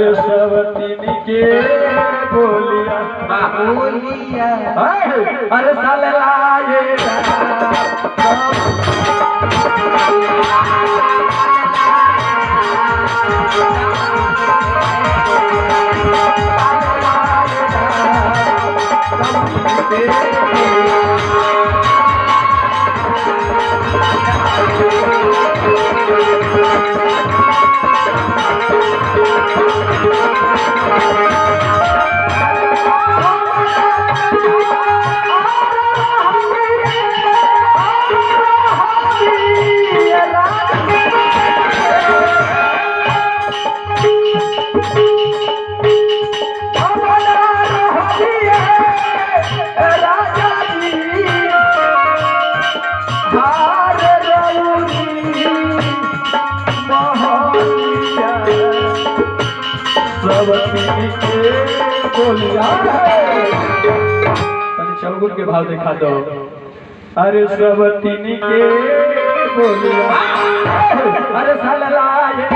अरे सवतीन के बोलिया बोलिया अरे साल लाए चौगुन के भाव दिखा दो। अरे सवतीन के बोलिया अरे साल लाए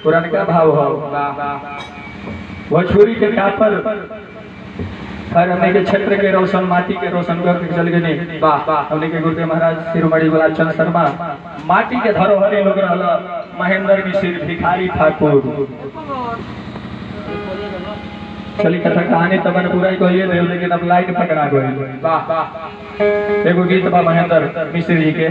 पुराने का भाव हो भोजपुरी के कापर हर हमने के क्षेत्र के रोशन माटी के रोशन करके चल गए हमने के गुरुदेव महाराज शिरोमणि गुलाबचंद शर्मा माटी के धरोहर लोग रहला महेंद्र मिश्र भिखारी ठाकुर चली कथा कहानी तबन पूरा ही कहिए दे लेकिन अब लाइट पकड़ा गई वाह एगो गीत बा महेंद्र मिश्र जी के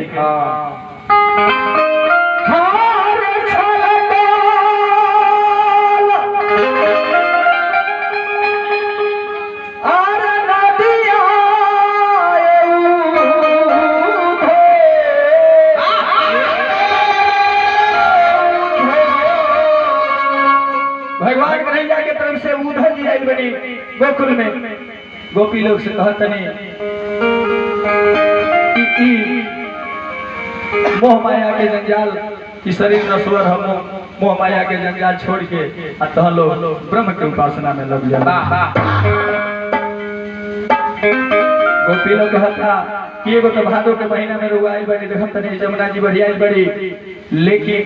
भगवान कन्हैया के तरफ से उधर जी आई बनी गोकुल में गोपी लोग से कहतनी मोह माया के जंजाल की शरीर नश्वर हम मोह माया के जंजाल छोड़ के तह लोग ब्रह्म के उपासना में लग जा। गोपी लोग कहता कि एगो तो भादो के महीना में रुआई बनी देखम तनी जमुना जी बढ़िया बड़ी लेकिन